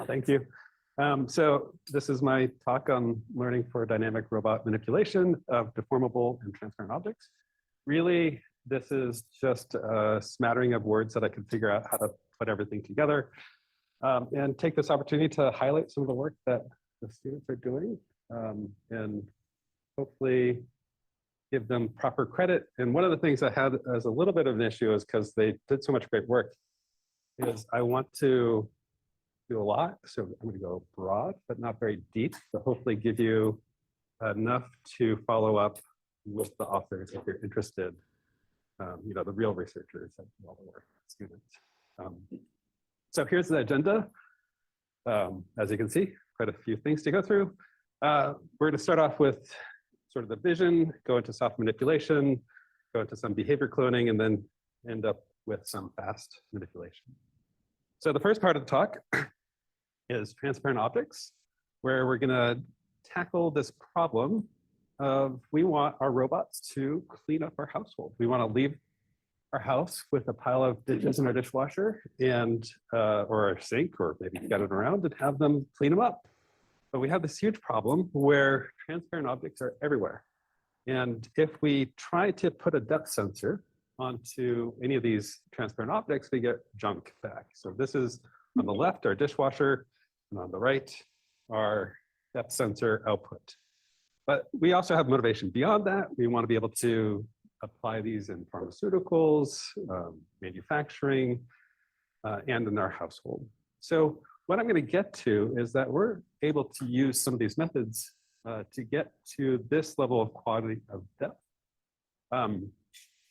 Thank you. So this is my talk on learning for dynamic robot manipulation of deformable and transparent objects. Really, this is just a smattering of words that I can figure out how to put everything together, and take this opportunity to highlight some of the work that the students are doing, and hopefully give them proper credit. And one of the things I had as a little bit of an issue is because they did so much great work, is I want to do a lot. So I'm going to go broad, but not very deep, but hopefully give you enough to follow up with the authors if you're interested, you know, the real researchers that do all the work, students. So here's the agenda. As you can see, quite a few things to go through. We're going to start off with sort of the vision, go into soft manipulation, go into some behavior cloning, and then end up with some fast manipulation. So the first part of the talk is transparent objects, where we're going to tackle this problem of we want our robots to clean up our household. We want to leave our house with a pile of dishes in our dishwasher and or our sink, or maybe get it around and have them clean them up. But we have this huge problem where transparent objects are everywhere. And if we try to put a depth sensor onto any of these transparent objects, we get junk back. So this is on the left, our dishwasher, and on the right, our depth sensor output. But we also have motivation beyond that. We want to be able to apply these in pharmaceuticals, manufacturing, and in our household. So what I'm going to get to is that we're able to use some of these methods to get to this level of quality of depth,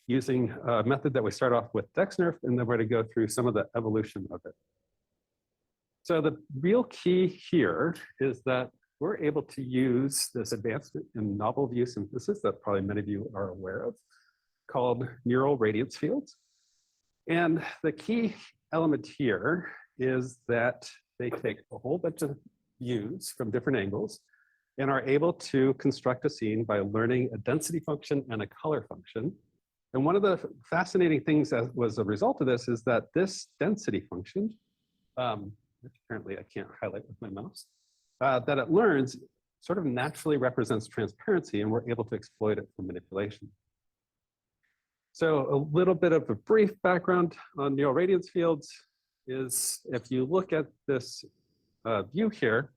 using a method that we start off with DexNeRF, and then we're going to go through some of the evolution of it. So the real key here is that we're able to use this advancement in novel view synthesis that probably many of you are aware of, called neural radiance fields. And the key element here is that they take a whole bunch of views from different angles and are able to construct a scene by learning a density function and a color function. And one of the fascinating things that was a result of this is that this density function, which apparently I can't highlight with my mouse, that it learns sort of naturally represents transparency, and we're able to exploit it for manipulation. So a little bit of a brief background on neural radiance fields is if you look at this view here,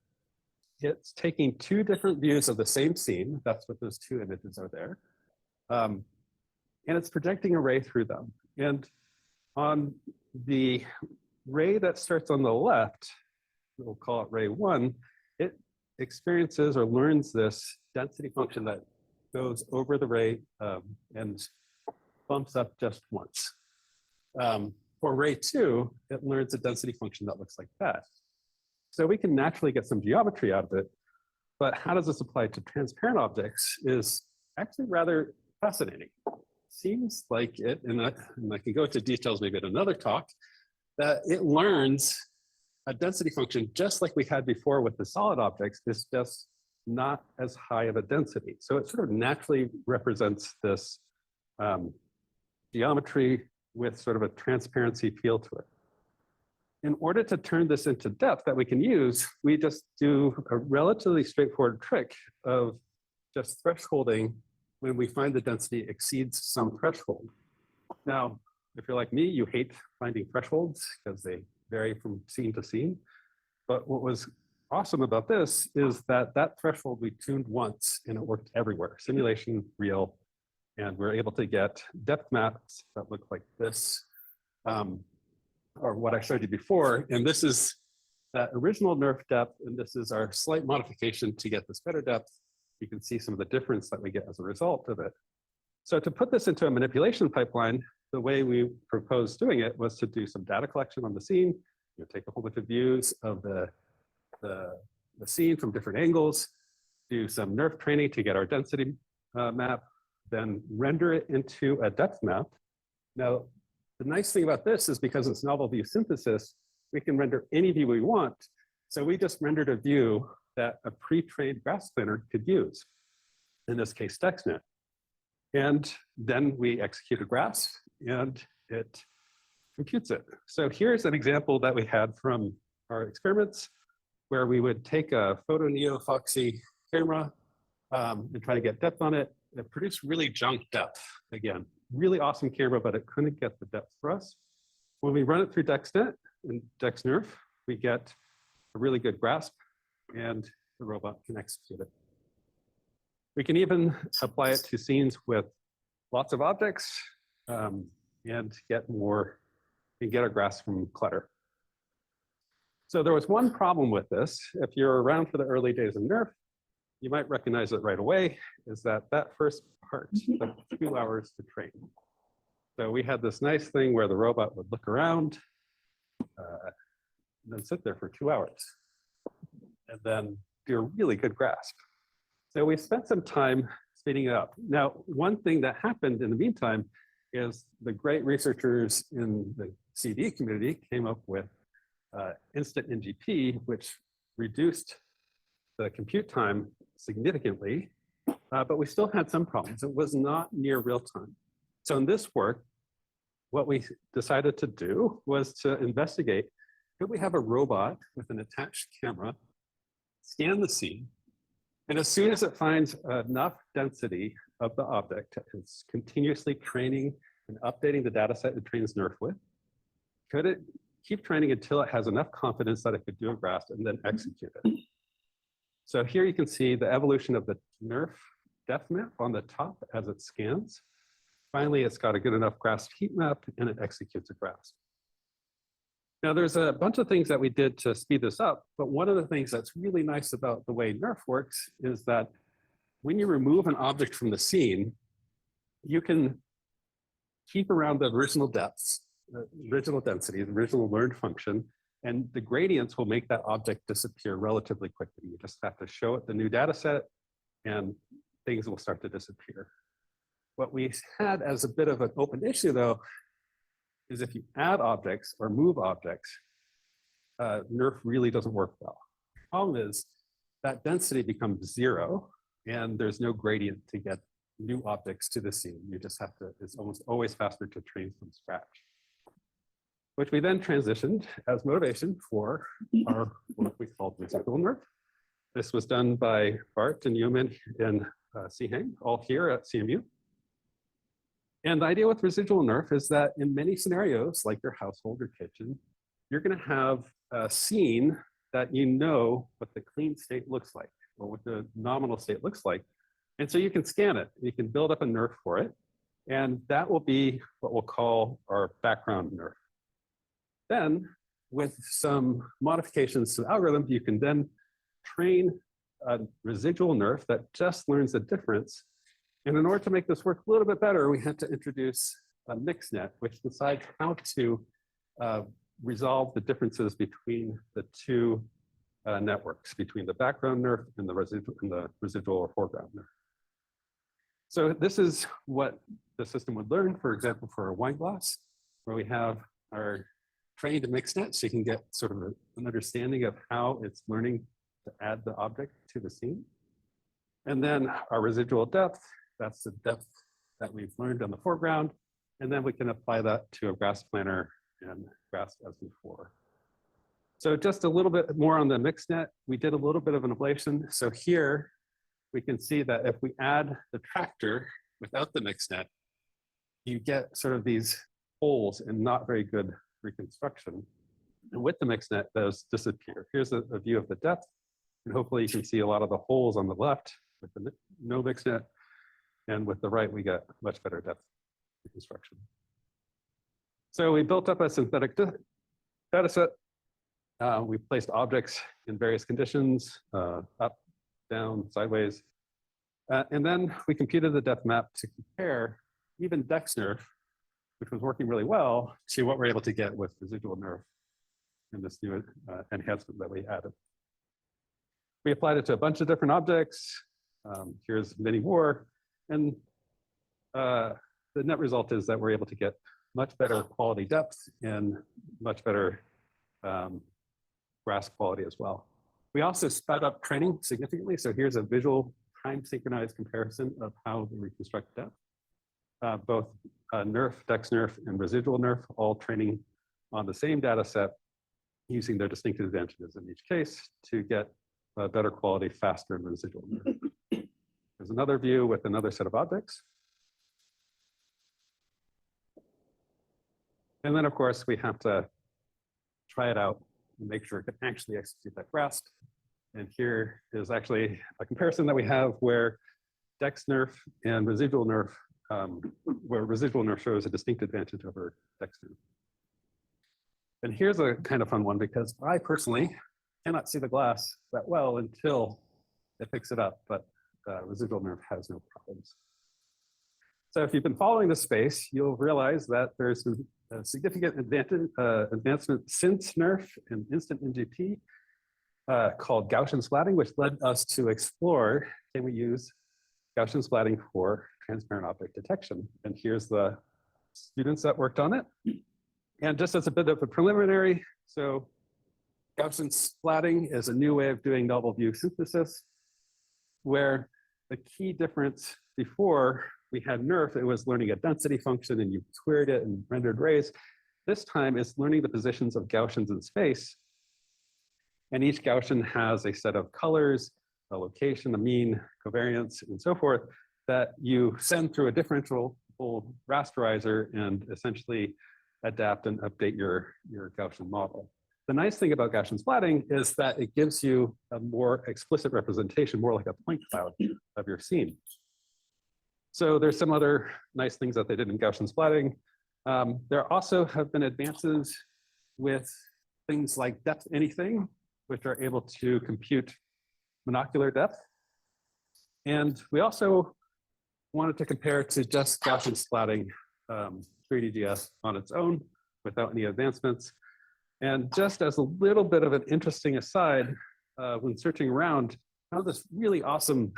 it's taking two different views of the same scene. That's what those two images are there. And it's projecting a ray through them. And on the ray that starts on the left, we'll call it ray 1, it experiences or learns this density function that goes over the ray and bumps up just once. For ray 2, it learns a density function that looks like that. So we can naturally get some geometry out of it, but how does this apply to transparent objects is actually rather fascinating. Seems like it, and I can go into details maybe in another talk, that it learns a density function just like we had before with the solid objects, is just not as high of a density. So it sort of naturally represents this geometry with sort of a transparency feel to it. In order to turn this into depth that we can use, we just do a relatively straightforward trick of just thresholding when we find the density exceeds some threshold. Now, if you're like me, you hate finding thresholds because they vary from scene to scene. But what was awesome about this is that that threshold we tuned once and it worked everywhere, simulation, real, and we're able to get depth maps that look like this, or what I showed you before. And this is that original NeRF depth, and this is our slight modification to get this better depth. You can see some of the difference that we get as a result of it. So to put this into a manipulation pipeline, the way we proposed doing it was to do some data collection on the scene, take a whole bunch of views of the scene from different angles, do some NeRF training to get our density map, then render it into a depth map. Now, the nice thing about this is because it's novel view synthesis, we can render any view we want. So we just rendered a view that a pre-trained grass planner could use, in this case, DexNet. And then we execute a grass, and it computes it. So here's an example that we had from our experiments where we would take a photo neo-foxy camera and try to get depth on it. It produced really junk depth. Again, really awesome camera, but it couldn't get the depth for us. When we run it through DexNet and DexNeRF, we get a really good grasp, and the robot can execute it. We can even apply it to scenes with lots of objects and get a grasp from clutter. So there was one problem with this. If you're around for the early days of NeRF, you might recognize it right away, is that first part took 2 hours to train. So we had this nice thing where the robot would look around and then sit there for 2 hours and then do a really good grasp. So we spent some time speeding it up. Now, one thing that happened in the meantime is the great researchers in the CD community came up with instant NGP, which reduced the compute time significantly, but we still had some problems. It was not near real time. So in this work, what we decided to do was to investigate, could we have a robot with an attached camera scan the scene, and as soon as it finds enough density of the object, it's continuously training and updating the data set it trains NeRF with, could it keep training until it has enough confidence that it could do a grasp and then execute it? So here you can see the evolution of the NeRF depth map on the top as it scans. Finally, it's got a good enough grasp heat map and it executes a grasp. Now there's a bunch of things that we did to speed this up, but one of the things that's really nice about the way NeRF works is that when you remove an object from the scene, you can keep around the original depths, the original density, the original learned function, and the gradients will make that object disappear relatively quickly. You just have to show it the new data set and things will start to disappear. What we had as a bit of an open issue though, is if you add objects or move objects, NeRF really doesn't work well. The problem is that density becomes 0 and there's no gradient to get new objects to the scene. You just have to, it's almost always faster to train from scratch. Which we then transitioned as motivation for our what we called Residual NeRF. This was done by Bart and Yuman and Siheng, all here at CMU. And the idea with Residual NeRF is that in many scenarios, like your household or kitchen, you're going to have a scene that you know what the clean state looks like, or what the nominal state looks like. And so you can scan it. You can build up a NeRF for it. And that will be what we'll call our background NeRF. Then, with some modifications to the algorithm, you can then train a Residual NeRF that just learns the difference. And in order to make this work a little bit better, we had to introduce a mixnet, which decides how to resolve the differences between the two networks, between the background NeRF and the residual or foreground NeRF. So this is what the system would learn, for example, for a wine glass, where we have our trained mixnet, so you can get sort of an understanding of how it's learning to add the object to the scene. And then our residual depth, that's the depth that we've learned on the foreground. And then we can apply that to a grasp planner and grasp as before. So just a little bit more on the mixnet, we did a little bit of an ablation. So here we can see that if we add the tractor without the mixnet, you get sort of these holes and not very good reconstruction. And with the mixnet, those disappear. Here's a view of the depth. And hopefully you can see a lot of the holes on the left with the no mixnet. And with the right, we get much better depth reconstruction. So we built up a synthetic data set. We placed objects in various conditions, up, down, sideways. And then we computed the depth map to compare even DexNeRF, which was working really well, to what we're able to get with Residual NeRF in this new enhancement that we added. We applied it to a bunch of different objects. Here's many more. And the net result is that we're able to get much better quality depth and much better grasp quality as well. We also sped up training significantly. So here's a visual time synchronized comparison of how we reconstruct depth. Both NeRF, DexNeRF, and Residual NeRF all training on the same data set using their distinctive advantages in each case to get better quality faster in residual NeRF. There's another view with another set of objects. And then, of course, we have to try it out and make sure it can actually execute that grasp. And here is actually a comparison that we have where Dex NeRF and residual NeRF, where residual NeRF shows a distinct advantage over Dex NeRF. And here's a kind of fun one because I personally cannot see the glass that well until it picks it up, but residual NeRF has no problems. So if you've been following this space, you'll realize that there's a significant advancement since NeRF and instant NGP called Gaussian splatting, which led us to explore, can we use Gaussian splatting for transparent object detection? And here's the students that worked on it. And just as a bit of a preliminary, so Gaussian splatting is a new way of doing novel view synthesis, where the key difference before we had NeRF, it was learning a density function and you queried it and rendered rays. This time it's learning the positions of Gaussians in space. And each Gaussian has a set of colors, a location, a mean, covariance, and so forth that you send through a differential rasterizer and essentially adapt and update your Gaussian model. The nice thing about Gaussian splatting is that it gives you a more explicit representation, more like a point cloud of your scene. So there's some other nice things that they did in Gaussian splatting. There also have been advances with things like depth anything, which are able to compute monocular depth. And we also wanted to compare to just Gaussian splatting 3DGS on its own without any advancements. And just as a little bit of an interesting aside, when searching around, I found this really awesome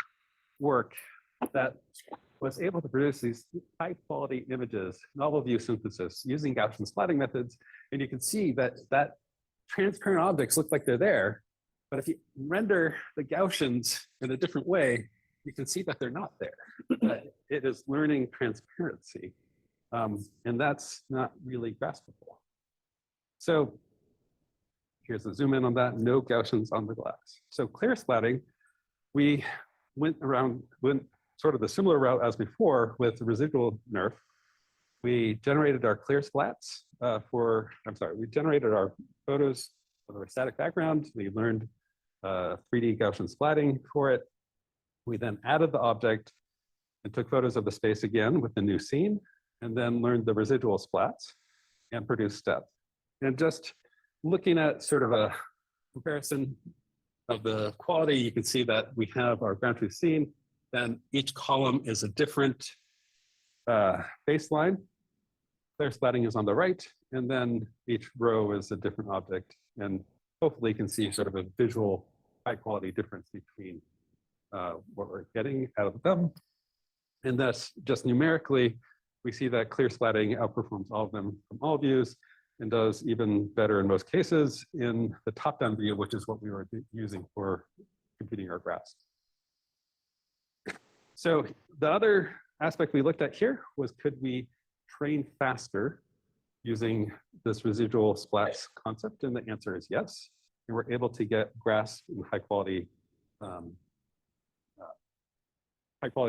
work that was able to produce these high quality images, novel view synthesis using Gaussian splatting methods. And you can see that transparent objects look like they're there, but if you render the Gaussians in a different way, you can see that they're not there. It is learning transparency, and that's not really graspable. So here's a zoom in on that, no Gaussians on the glass. So clear splatting, we went sort of the similar route as before with residual NeRF. We generated our clear splats we generated our photos of our static background. We learned 3D Gaussian splatting for it. We then added the object and took photos of the space again with the new scene, and then learned the residual splats and produced depth. And just looking at sort of a comparison of the quality, you can see that we have our ground truth scene, then each column is a different baseline. Clear splatting is on the right, and then each row is a different object. And hopefully you can see sort of a visual high quality difference between what we're getting out of them. And thus, just numerically, we see that clear splatting outperforms all of them from all views and does even better in most cases in the top-down view, which is what we were using for computing our graphs. So the other aspect we looked at here was, could we train faster using this residual splats concept? And the answer is yes. And we're able to get graphs in high quality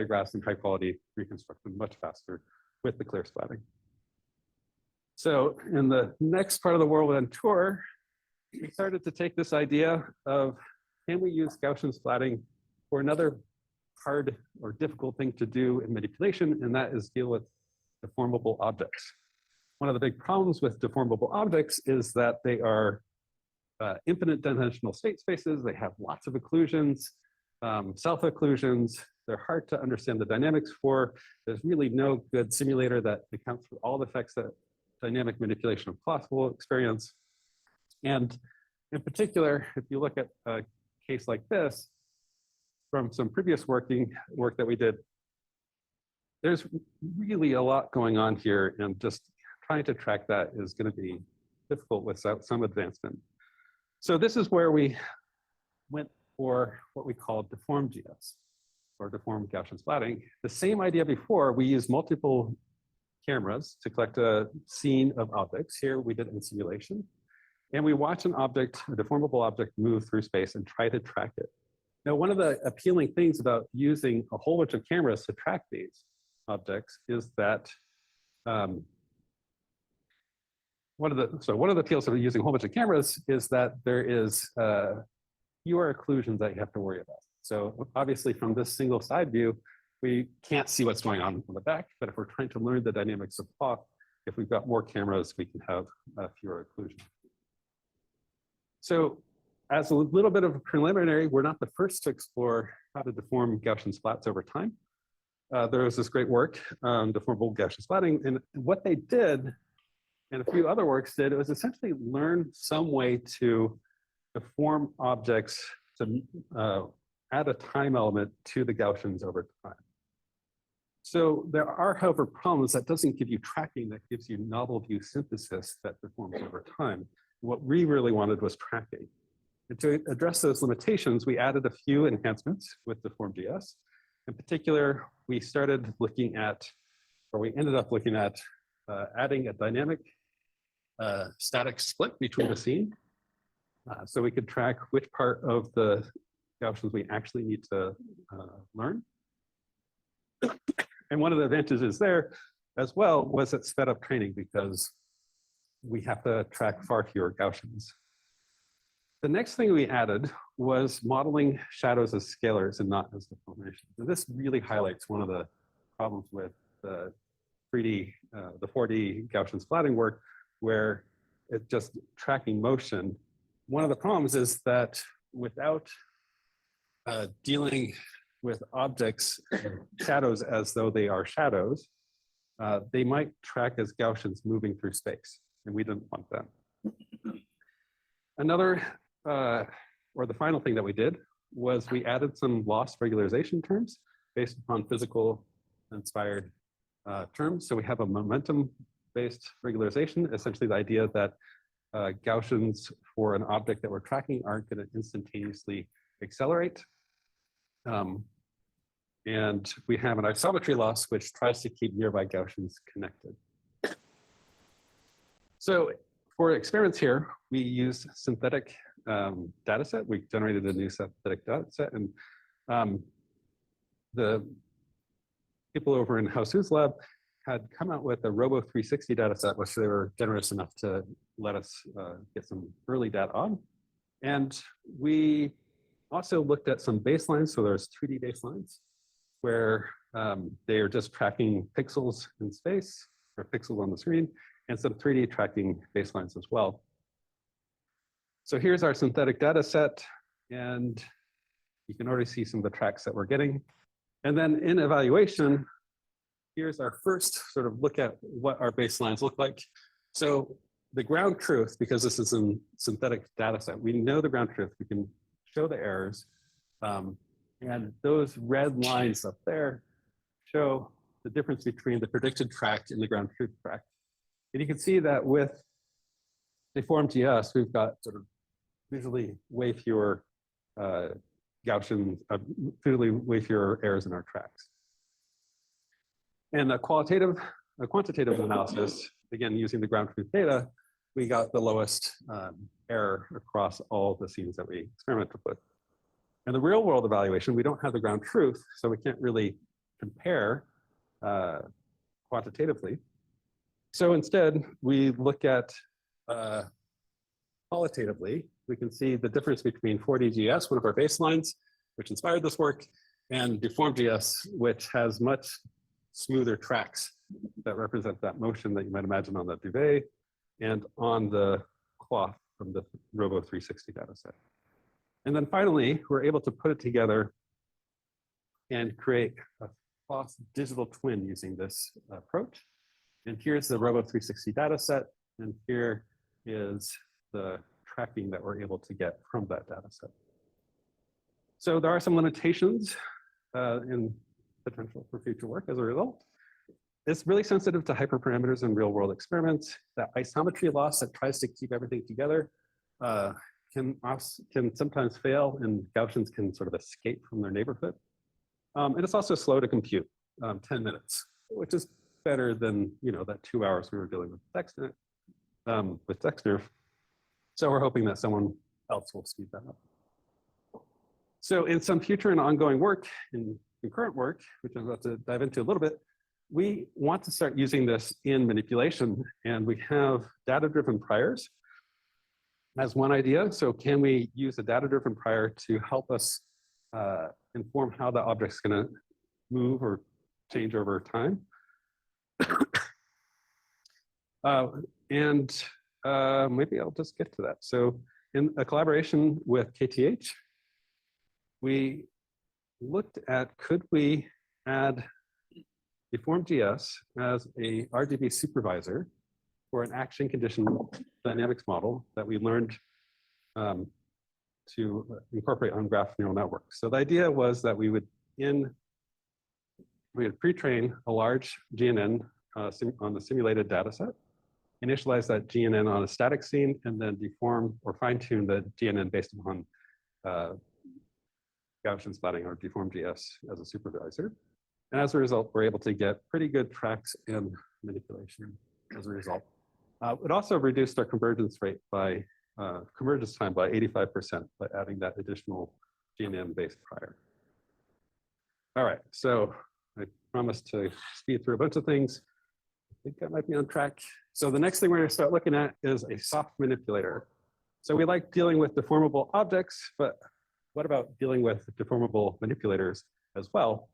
graphs and high quality reconstruction much faster with the clear splatting. So in the next part of the whirlwind tour, we started to take this idea of, can we use Gaussian splatting for another hard or difficult thing to do in manipulation, and that is deal with deformable objects. One of the big problems with deformable objects is that they are infinite dimensional state spaces. They have lots of occlusions, self-occlusions. They're hard to understand the dynamics for. There's really no good simulator that accounts for all the effects that dynamic manipulation of cloth will experience. And in particular, if you look at a case like this, from some previous work that we did, there's really a lot going on here, and just trying to track that is going to be difficult without some advancement. So this is where we went for what we call deformed GS, or deformed Gaussian splatting. The same idea before, we used multiple cameras to collect a scene of objects. Here we did in simulation. And we watch an object, a deformable object, move through space and try to track it. Now, one of the appealing things about using a whole bunch of cameras to track these objects is that one of the appeals of using a whole bunch of cameras is that there is fewer occlusions that you have to worry about. So obviously from this single side view, we can't see what's going on the back, but if we're trying to learn the dynamics of cloth, if we've got more cameras, we can have fewer occlusions. So as a little bit of a preliminary, we're not the first to explore how to deform Gaussian splats over time. There was this great work, deformable Gaussian splatting, and what they did, and a few other works did, it was essentially learn some way to deform objects to add a time element to the Gaussians over time. So there are, however, problems that doesn't give you tracking, that gives you novel view synthesis that deforms over time. What we really wanted was tracking. And to address those limitations, we added a few enhancements with Deform.js. In particular, we started looking at, or we ended up looking at adding a dynamic static split between the scene. So we could track which part of the Gaussians we actually need to learn. And one of the advantages there as well was it sped up training because we have to track far fewer Gaussians. The next thing we added was modeling shadows as scalars and not as deformations. And this really highlights one of the problems with the 4D Gaussian splatting work, where it's just tracking motion. One of the problems is that without dealing with objects, shadows as though they are shadows, they might track as Gaussians moving through space, and we didn't want that. Another, or the final thing that we did was we added some loss regularization terms based upon physical inspired terms. So we have a momentum-based regularization, essentially the idea that Gaussians for an object that we're tracking aren't going to instantaneously accelerate. And we have an isometry loss, which tries to keep nearby Gaussians connected. So for experiments here, we used synthetic data set. We generated a new synthetic data set, and the people over in Hausu's lab had come out with a Robo 360 data set, which they were generous enough to let us get some early data on. And we also looked at some baselines. So there's 2D baselines where they are just tracking pixels in space or pixels on the screen, and some 3D tracking baselines as well. So here's our synthetic data set, and you can already see some of the tracks that we're getting. And then in evaluation, here's our first sort of look at what our baselines look like. So the ground truth, because this is a synthetic data set, we know the ground truth, we can show the errors. And those red lines up there show the difference between the predicted track and the ground truth track. And you can see that with Deform.js, we've got sort of visually way fewer Gaussian, visually way fewer errors in our tracks. And a quantitative analysis, again, using the ground truth data, we got the lowest error across all the scenes that we experimented with. In the real world evaluation, we don't have the ground truth, so we can't really compare quantitatively. So instead, we look at qualitatively. We can see the difference between 4D-GS, one of our baselines, which inspired this work, and Deform.js, which has much smoother tracks that represent that motion that you might imagine on the duvet and on the cloth from the Robo 360 data set. And then finally, we're able to put it together and create a cloth digital twin using this approach. And here's the Robo 360 data set, and here is the tracking that we're able to get from that data set. So there are some limitations in potential for future work as a result. It's really sensitive to hyperparameters in real world experiments. That isometry loss that tries to keep everything together can sometimes fail, and Gaussians can sort of escape from their neighborhood. And it's also slow to compute, 10 minutes, which is better than that 2 hours we were dealing with Dexner. So we're hoping that someone else will speed that up. So in some future and ongoing work, in current work, which I'm about to dive into a little bit, we want to start using this in manipulation, and we have data-driven priors as one idea. So can we use a data-driven prior to help us inform how the object's going to move or change over time? Maybe I'll just get to that. So in a collaboration with KTH, we looked at, could we add Deform.js as a RGB supervisor for an action condition dynamics model that we learned to incorporate on graph neural networks. So the idea was that we would pre-train a large GNN on the simulated data set, initialize that GNN on a static scene, and then deform or fine-tune the GNN based upon Gaussian splatting or Deform.js as a supervisor. And as a result, we're able to get pretty good tracks in manipulation as a result. It also reduced our convergence rate by convergence time by 85% by adding that additional GNN-based prior. All right, so I promised to speed through a bunch of things. I think I might be on track. So the next thing we're going to start looking at is a soft manipulator. So we like dealing with deformable objects, but what about dealing with deformable manipulators as well?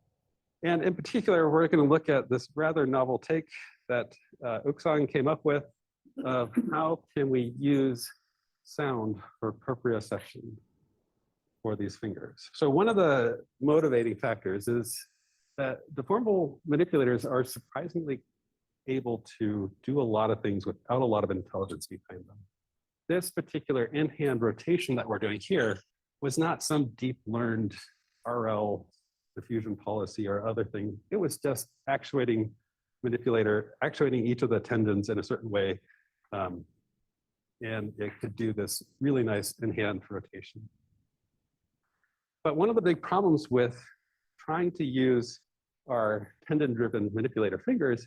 And in particular, we're going to look at this rather novel take that Uksang came up with of how can we use sound for proprioception for these fingers. So one of the motivating factors is that deformable manipulators are surprisingly able to do a lot of things without a lot of intelligence behind them. This particular in-hand rotation that we're doing here was not some deep learned RL diffusion policy or other thing. It was just actuating each of the tendons in a certain way. And it could do this really nice in-hand rotation. But one of the big problems with trying to use our tendon-driven manipulator fingers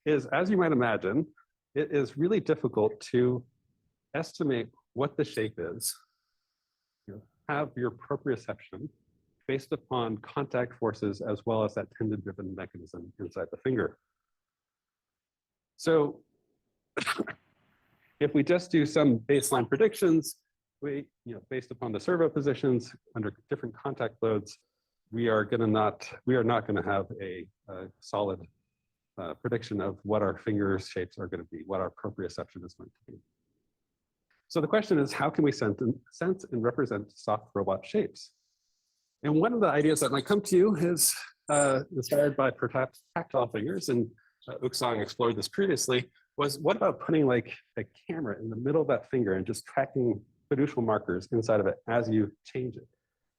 is, as you might imagine, it is really difficult to estimate what the shape is, have your proprioception based upon contact forces as well as that tendon-driven mechanism inside the finger. So if we just do some baseline predictions, based upon the servo positions under different contact loads, we are not going to have a solid prediction of what our finger shapes are going to be, what our proprioception is going to be. So the question is, how can we sense and represent soft robot shapes? And one of the ideas that might come to you is inspired by perhaps tactile fingers, and Uksang explored this previously, was what about putting like a camera in the middle of that finger and just tracking fiducial markers inside of it as you change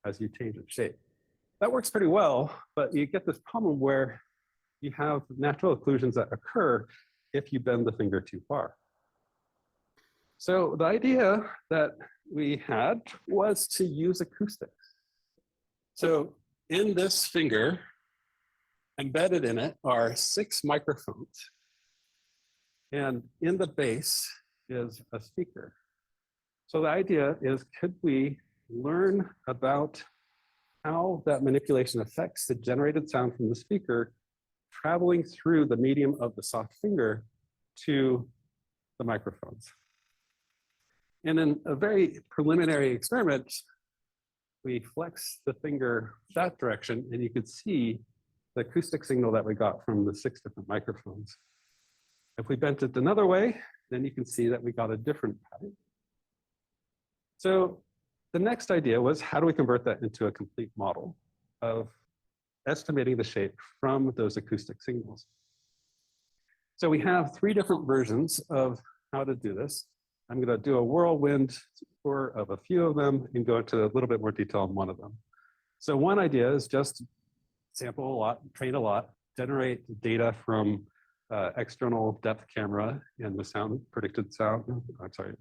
its shape. That works pretty well, but you get this problem where you have natural occlusions that occur if you bend the finger too far. So the idea that we had was to use acoustics. So in this finger, embedded in it are 6 microphones. And in the base is a speaker. So the idea is, could we learn about how that manipulation affects the generated sound from the speaker traveling through the medium of the soft finger to the microphones? And in a very preliminary experiment, we flex the finger that direction, and you could see the acoustic signal that we got from the 6 different microphones. If we bent it another way, then you can see that we got a different pattern. So the next idea was, how do we convert that into a complete model of estimating the shape from those acoustic signals? So we have 3 different versions of how to do this. I'm going to do a whirlwind tour of a few of them and go into a little bit more detail on one of them. So one idea is just sample a lot, train a lot, generate data from external depth camera and the sound predicted sound,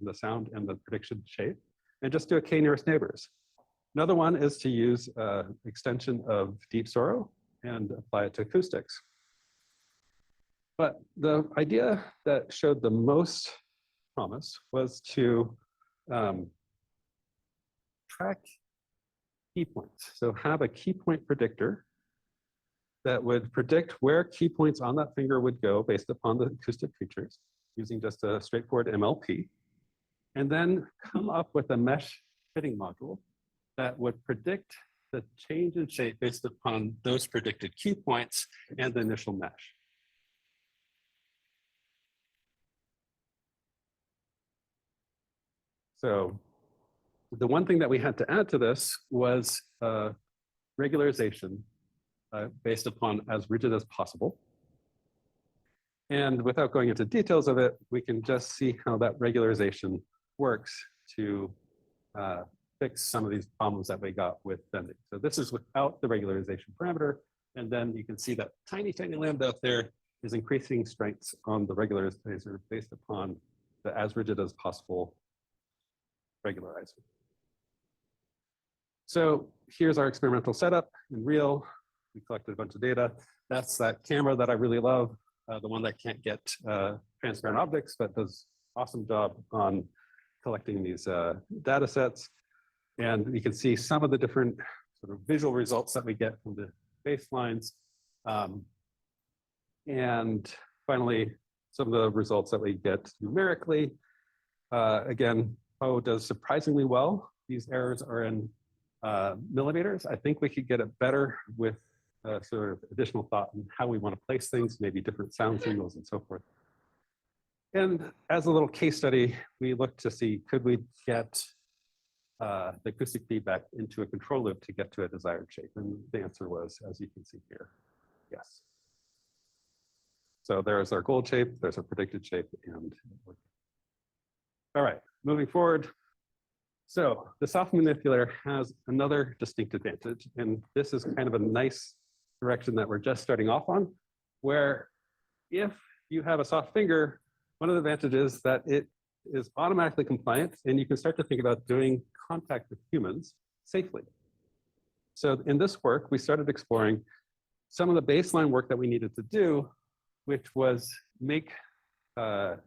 the sound and the prediction shape, and just do a k nearest neighbors. Another one is to use extension of deep sorrow and apply it to acoustics. But the idea that showed the most promise was to track key points. So have a key point predictor that would predict where key points on that finger would go based upon the acoustic features using just a straightforward MLP, and then come up with a mesh fitting module that would predict the change in shape based upon those predicted key points and the initial mesh. So the one thing that we had to add to this was regularization based upon as rigid as possible. And without going into details of it, we can just see how that regularization works to fix some of these problems that we got with bending. So this is without the regularization parameter. And then you can see that tiny, tiny lambda up there is increasing strengths on the regularizer based upon the as rigid as possible regularizer. So here's our experimental setup in real. We collected a bunch of data. That's that camera that I really love, the one that can't get transparent objects, but does awesome job on collecting these data sets. And you can see some of the different sort of visual results that we get from the baselines. And finally, some of the results that we get numerically. Again, O does surprisingly well. These errors are in millimeters. I think we could get it better with sort of additional thought on how we want to place things, maybe different sound signals and so forth. And as a little case study, we looked to see, could we get the acoustic feedback into a control loop to get to a desired shape? And the answer was, as you can see here, yes. So there's our goal shape, there's our predicted shape, and all right, moving forward. So the soft manipulator has another distinct advantage, and this is kind of a nice direction that we're just starting off on, where if you have a soft finger, one of the advantages is that it is automatically compliant, and you can start to think about doing contact with humans safely. So in this work, we started exploring some of the baseline work that we needed to do, which was make that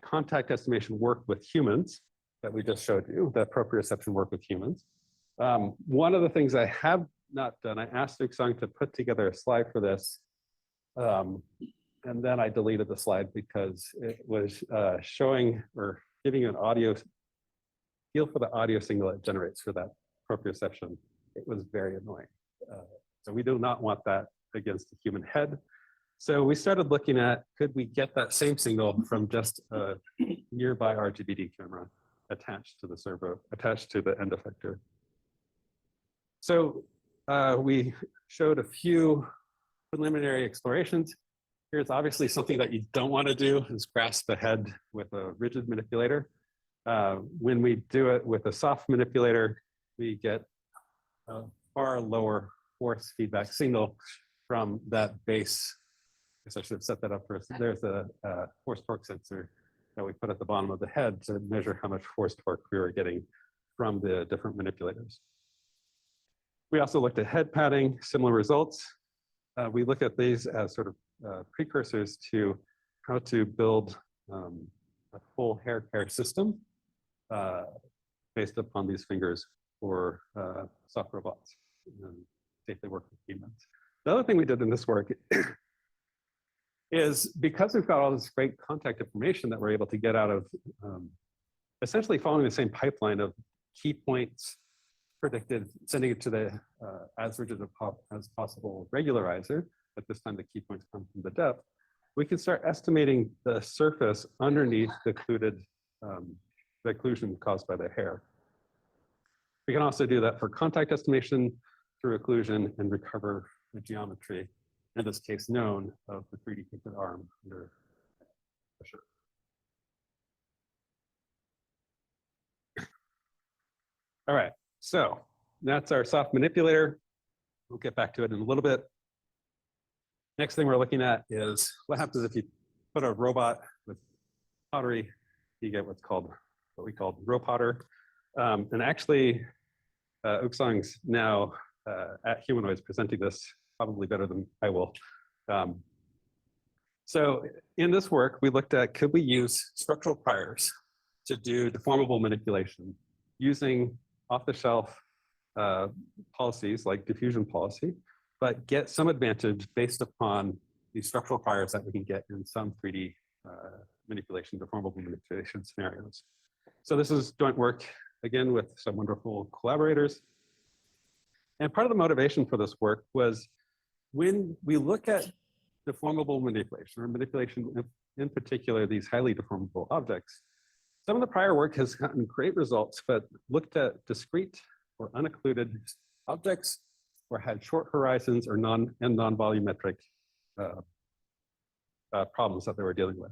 contact estimation work with humans that we just showed you, that proprioception work with humans. One of the things I have not done, I asked Ichnowski to put together a slide for this, and then I deleted the slide because it was showing or giving you an audio feel for the audio signal it generates for that proprioception. It was very annoying. So we do not want that against the human head. So we started looking at, could we get that same signal from just a nearby RGBD camera attached to the servo, attached to the end effector. So we showed a few preliminary explorations. Here's obviously something that you don't want to do is grasp the head with a rigid manipulator. When we do it with a soft manipulator, we get a far lower force feedback signal from that base. I guess I should have set that up first. There's a force torque sensor that we put at the bottom of the head to measure how much force torque we were getting from the different manipulators. We also looked at head padding, similar results. We look at these as sort of precursors to how to build a full hair care system based upon these fingers for soft robots and safely work with humans. The other thing we did in this work is because we've got all this great contact information that we're able to get out of essentially following the same pipeline of key points predicted, sending it to the as rigid as possible regularizer. At this time, the key points come from the depth. We can start estimating the surface underneath the occlusion caused by the hair. We can also do that for contact estimation through occlusion and recover the geometry, in this case known, of the 3D printed arm under pressure. All right, so that's our soft manipulator. We'll get back to it in a little bit. Next thing we're looking at is what happens if you put a robot with pottery, you get what we call Robotter. And actually, Ichnowski's now at Humanoids presenting this probably better than I will. So in this work, we looked at, could we use structural priors to do deformable manipulation using off-the-shelf policies like diffusion policy, but get some advantage based upon the structural priors that we can get in some 3D manipulation, deformable manipulation scenarios. So this is joint work, again, with some wonderful collaborators. And part of the motivation for this work was when we look at deformable manipulation, or manipulation in particular, these highly deformable objects, some of the prior work has gotten great results, but looked at discrete or unoccluded objects or had short horizons or non-volumetric problems that they were dealing with.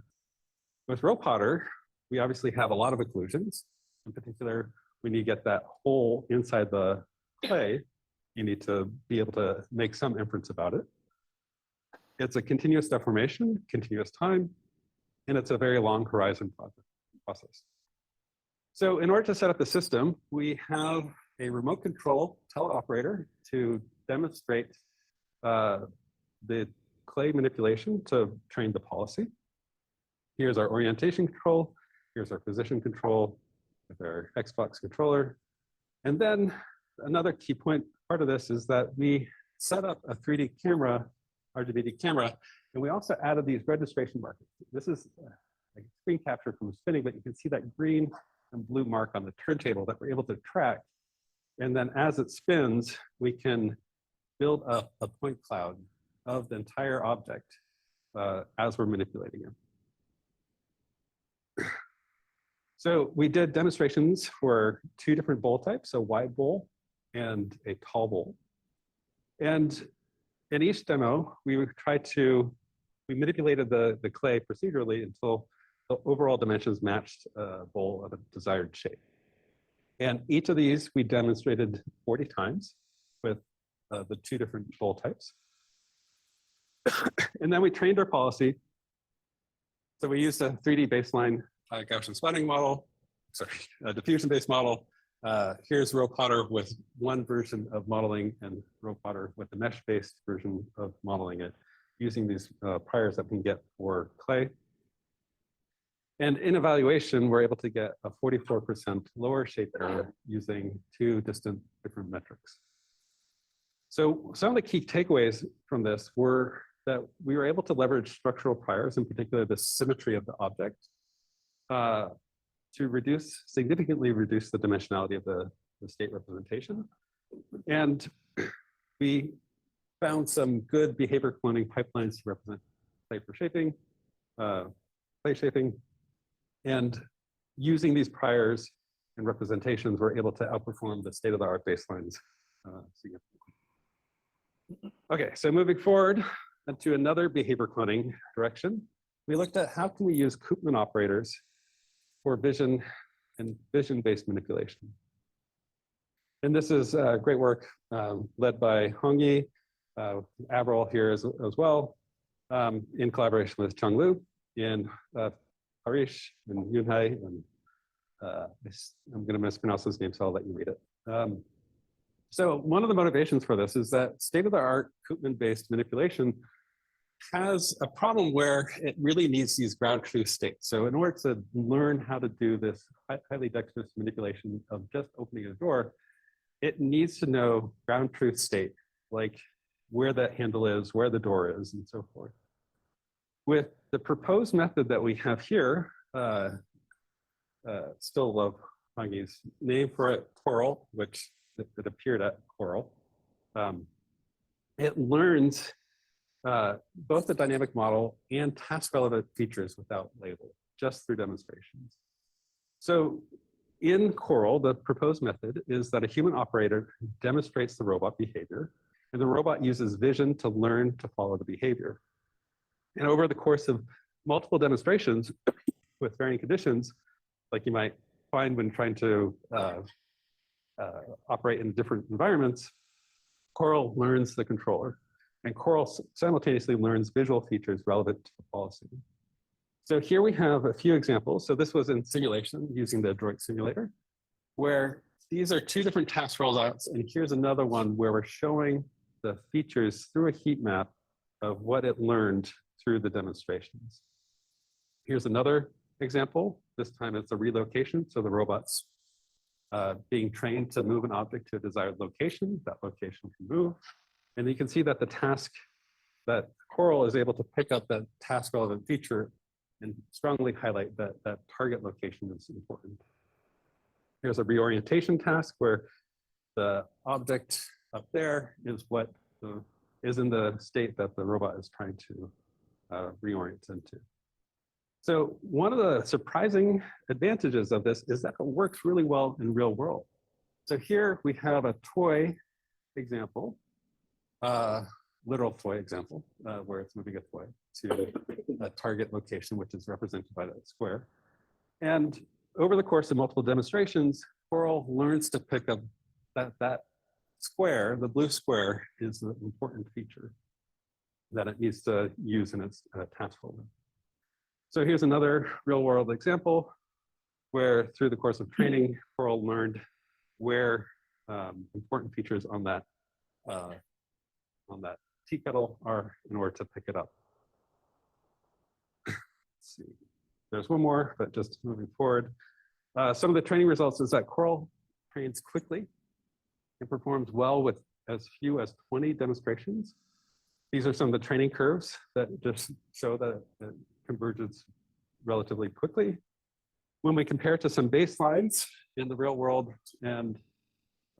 With Robotic, we obviously have a lot of occlusions. In particular, when you get that hole inside the clay, you need to be able to make some inference about it. It's a continuous deformation, continuous time, and it's a very long horizon process. So in order to set up the system, we have a remote control teleoperator to demonstrate the clay manipulation to train the policy. Here's our orientation control. Here's our position control with our Xbox controller. And then another key part of this is that we set up a 3D camera, RGBD camera, and we also added these registration markers. This is a screen capture from spinning, but you can see that green and blue mark on the turntable that we're able to track. And then as it spins, we can build up a point cloud of the entire object as we're manipulating it. So we did demonstrations for 2 different bowl types, a wide bowl and a tall bowl. And in each demo, we manipulated the clay procedurally until the overall dimensions matched a bowl of a desired shape. And each of these we demonstrated 40 times with the 2 different bowl types. And then we trained our policy. So we used a 3D baseline Gaussian splatting model, sorry, a diffusion-based model. Here's Robotic with one version of modeling and Robotic with a mesh-based version of modeling it using these priors that we can get for clay. And in evaluation, we're able to get a 44% lower shape error using 2 different metrics. So some of the key takeaways from this were that we were able to leverage structural priors, in particular the symmetry of the object, to significantly reduce the dimensionality of the state representation. And we found some good behavior cloning pipelines to represent clay for shaping, clay shaping. And using these priors and representations, we're able to outperform the state-of-the-art baselines significantly. Okay, so moving forward to another behavior cloning direction, we looked at how can we use Koopman operators for vision and vision-based manipulation. And this is great work led by Hongyi, Avril here as well, in collaboration with Chung Lu and Harish and Yunhai, and I'm going to mispronounce his name, so I'll let you read it. So one of the motivations for this is that state-of-the-art Koopman-based manipulation has a problem where it really needs these ground truth states. So in order to learn how to do this highly dexterous manipulation of just opening a door, it needs to know ground truth state, like where that handle is, where the door is, and so forth. With the proposed method that we have here, still love Hongyi's name for it, Coral, which it appeared at Coral. It learns both the dynamic model and task relevant features without label, just through demonstrations. So in Coral, the proposed method is that a human operator demonstrates the robot behavior, and the robot uses vision to learn to follow the behavior. And over the course of multiple demonstrations with varying conditions, like you might find when trying to operate in different environments, Coral learns the controller, and Coral simultaneously learns visual features relevant to the policy. So here we have a few examples. So this was in simulation using the Adroit simulator, where these are 2 different task rollouts, and here's another one where we're showing the features through a heat map of what it learned through the demonstrations. Here's another example. This time it's a relocation, so the robot's being trained to move an object to a desired location. That location can move. And you can see that the task, that Coral is able to pick up that task relevant feature and strongly highlight that that target location is important. Here's a reorientation task where the object up there is what is in the state that the robot is trying to reorient into. So one of the surprising advantages of this is that it works really well in real world. So here we have a toy example, literal toy example, where it's moving a toy to a target location, which is represented by that square. And over the course of multiple demonstrations, Coral learns to pick up that square, the blue square, is an important feature that it needs to use in its task folder. So here's another real world example where through the course of training, Coral learned where important features on that tea kettle are in order to pick it up. Let's see, there's one more, but just moving forward. Some of the training results is that Coral trains quickly and performs well with as few as 20 demonstrations. These are some of the training curves that just show that it converges relatively quickly. When we compare to some baselines in the real world and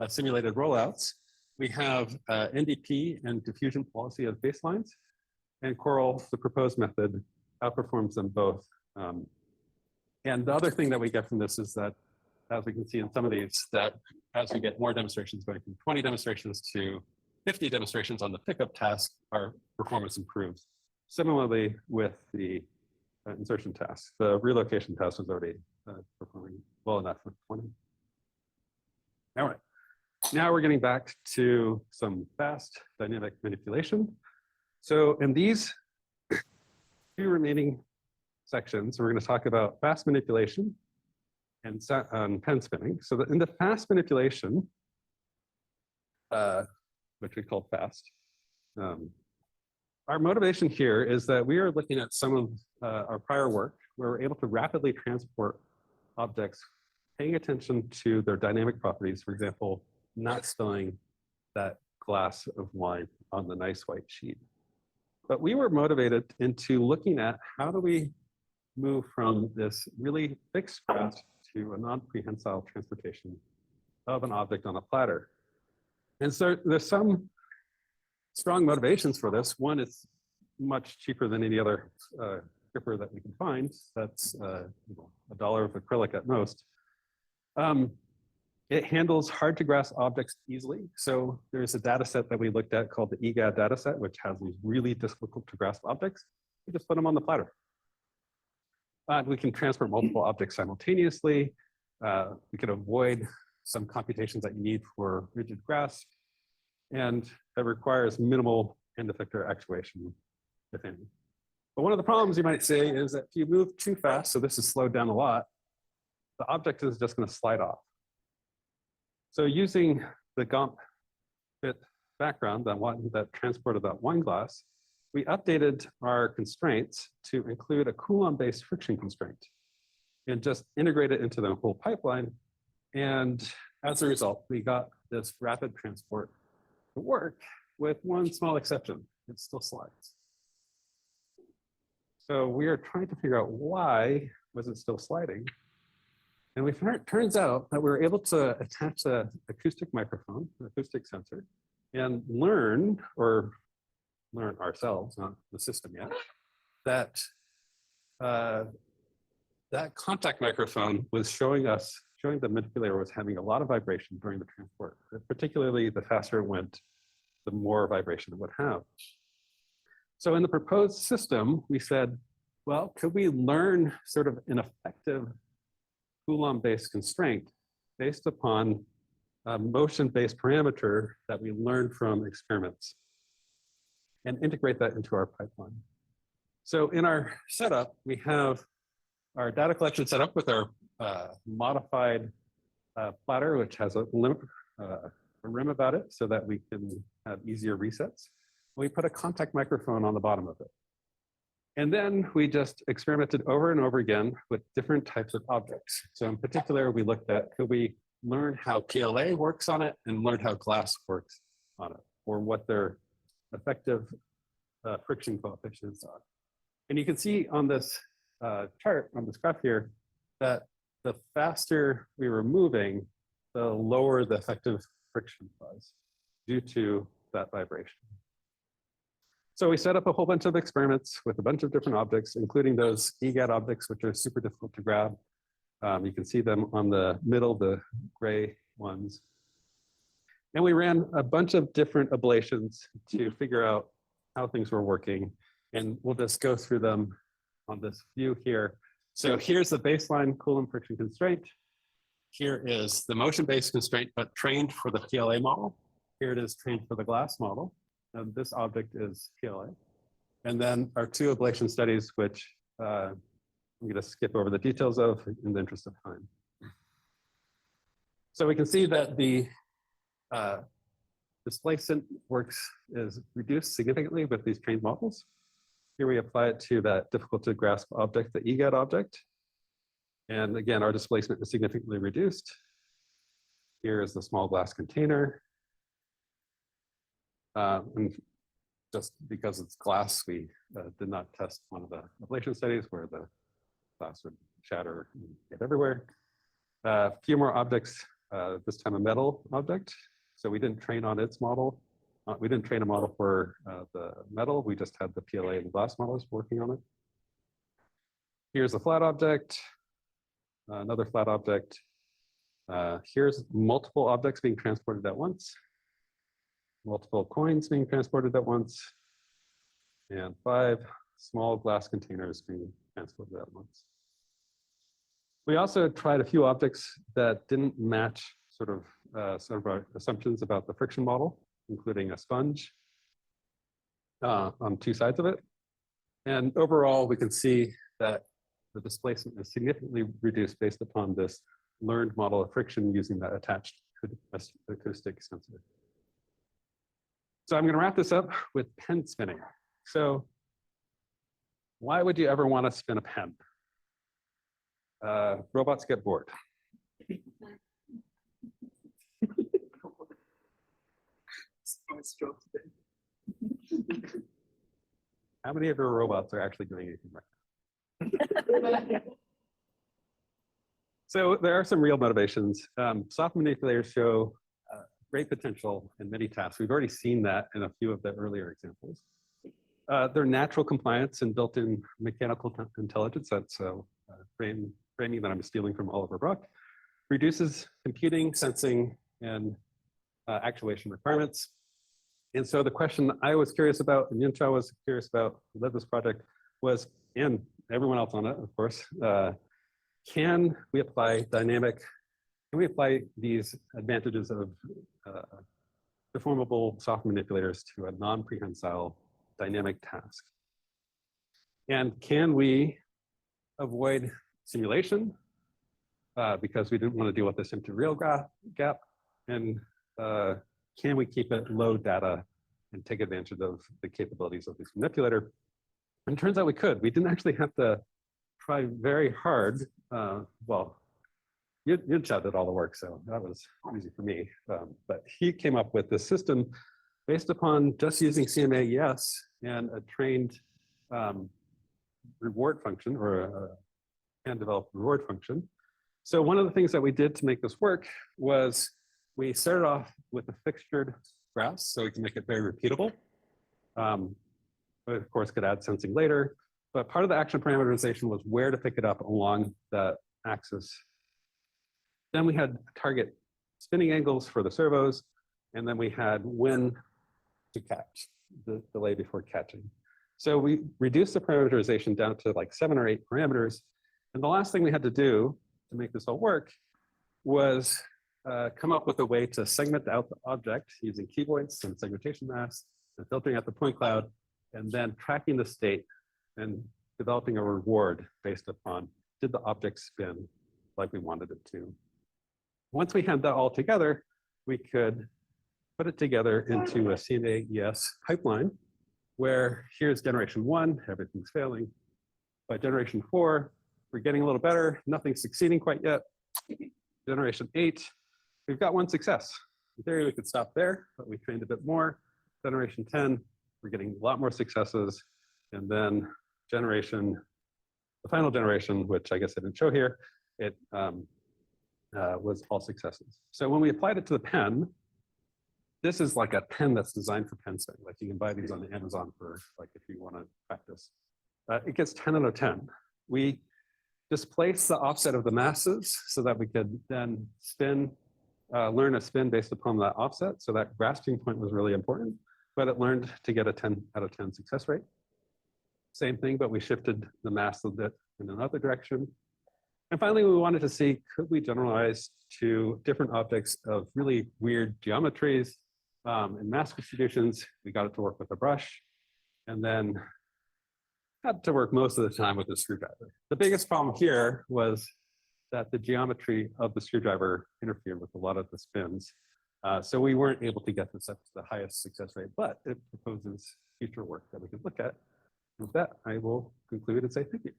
simulated rollouts, we have NDP and diffusion policy as baselines, and Coral, the proposed method, outperforms them both. And the other thing that we get from this is that, as we can see in some of these, that as we get more demonstrations, going from 20 demonstrations to 50 demonstrations on the pickup task, our performance improves. Similarly with the insertion task, the relocation task was already performing well enough with 20. All right, now we're getting back to some fast dynamic manipulation. So in these two remaining sections, we're going to talk about fast manipulation and pen spinning. So in the fast manipulation, which we call fast, our motivation here is that we are looking at some of our prior work where we're able to rapidly transport objects, paying attention to their dynamic properties, for example, not spilling that glass of wine on the nice white sheet. But we were motivated into looking at how do we move from this really fixed craft to a non-prehensile transportation of an object on a platter. And so there's some strong motivations for this. One, it's much cheaper than any other gripper that we can find. That's $1 of acrylic at most. It handles hard to grasp objects easily. So there's a data set that we looked at called the EGAD data set, which has these really difficult to grasp objects. We just put them on the platter. We can transport multiple objects simultaneously. We can avoid some computations that you need for rigid grasp. And it requires minimal end effector actuation, if any. But one of the problems you might say is that if you move too fast, so this is slowed down a lot, the object is just going to slide off. So using the GOMP fit background, that one that transported that wine glass, we updated our constraints to include a Coulomb-based friction constraint and just integrate it into the whole pipeline. And as a result, we got this rapid transport to work with one small exception. It still slides. So we are trying to figure out why was it still sliding. And it turns out that we were able to attach an acoustic microphone, an acoustic sensor, and learn ourselves, not the system yet, that that contact microphone was showing the manipulator was having a lot of vibration during the transport. Particularly the faster it went, the more vibration it would have. So in the proposed system, we said, well, could we learn sort of an effective Coulomb-based constraint based upon a motion-based parameter that we learned from experiments and integrate that into our pipeline. So in our setup, we have our data collection set up with our modified platter, which has a rim about it so that we can have easier resets. We put a contact microphone on the bottom of it. And then we just experimented over and over again with different types of objects. So in particular, we looked at, could we learn how PLA works on it and learn how glass works on it, or what their effective friction coefficients are. And you can see on this chart, on this graph here, that the faster we were moving, the lower the effective friction was due to that vibration. So we set up a whole bunch of experiments with a bunch of different objects, including those EGAT objects, which are super difficult to grab. You can see them on the middle, the gray ones. And we ran a bunch of different ablations to figure out how things were working. And we'll just go through them on this view here. So here's the baseline Coulomb friction constraint. Here is the motion-based constraint, but trained for the PLA model. Here it is trained for the glass model. And this object is PLA. And then our two ablation studies, which I'm going to skip over the details of in the interest of time. So we can see that the displacement is reduced significantly with these trained models. Here we apply it to that difficult to grasp object, the EGAT object. And again, our displacement is significantly reduced. Here is the small glass container. And just because it's glass, we did not test one of the ablation studies where the glass would shatter and get everywhere. A few more objects, this time a metal object. So we didn't train on its model. We didn't train a model for the metal. We just had the PLA and glass models working on it. Here's a flat object, another flat object. Here's multiple objects being transported at once. Multiple coins being transported at once, and 5 small glass containers being transported at once. We also tried a few objects that didn't match sort of our assumptions about the friction model, including a sponge on 2 sides of it. And overall, we can see that the displacement is significantly reduced based upon this learned model of friction using that attached acoustic sensor. So I'm going to wrap this up with pen spinning. So why would you ever want to spin a pen? Robots get bored. How many of your robots are actually doing anything right now? So there are some real motivations. Soft manipulators show great potential in many tasks. We've already seen that in a few of the earlier examples. They're natural compliance and built-in mechanical intelligence. That's framing that I'm stealing from Oliver Brock. Reduces computing, sensing, and actuation requirements. And so the question I was curious about, and Yuncha was curious about, who led this project, was, and everyone else on it, of course, can we apply these advantages of deformable soft manipulators to a non-prehensile dynamic task? And can we avoid simulation because we didn't want to deal with this empty real gap? And can we keep it low data and take advantage of the capabilities of this manipulator? And it turns out we could. We didn't actually have to try very hard. Well, Yuncha did all the work, so that was easy for me. But he came up with this system based upon just using CMA-ES and a trained reward function, or a hand-developed reward function. So one of the things that we did to make this work was we started off with a fixtured grass, so we can make it very repeatable. But of course, could add sensing later. But part of the action parameterization was where to pick it up along the axis. Then we had target spinning angles for the servos, and then we had when to catch, the delay before catching. So we reduced the parameterization down to like 7 or 8 parameters. And the last thing we had to do to make this all work was come up with a way to segment out the object using cuboids and segmentation masks and filtering out the point cloud, and then tracking the state and developing a reward based upon, did the object spin like we wanted it to? Once we had that all together, we could put it together into a CMA-ES pipeline where here's generation 1, everything's failing. By generation 4, we're getting a little better, nothing's succeeding quite yet. Generation 8, we've got one success. In theory, we could stop there, but we trained a bit more. Generation 10, we're getting a lot more successes. And then the final generation, which I guess I didn't show here, it was all successes. So when we applied it to the pen, this is like a pen that's designed for pen study. Like you can buy these on Amazon for like if you want to practice. It gets 10 out of 10. We displaced the offset of the masses so that we could then learn a spin based upon that offset. So that grasping point was really important, but it learned to get a 10 out of 10 success rate. Same thing, but we shifted the mass a bit in another direction. And finally, we wanted to see, could we generalize to different objects of really weird geometries and mass distributions? We got it to work with a brush, and then had to work most of the time with a screwdriver. The biggest problem here was that the geometry of the screwdriver interfered with a lot of the spins. So we weren't able to get this up to the highest success rate, but it proposes future work that we could look at. With that, I will conclude and say thank you.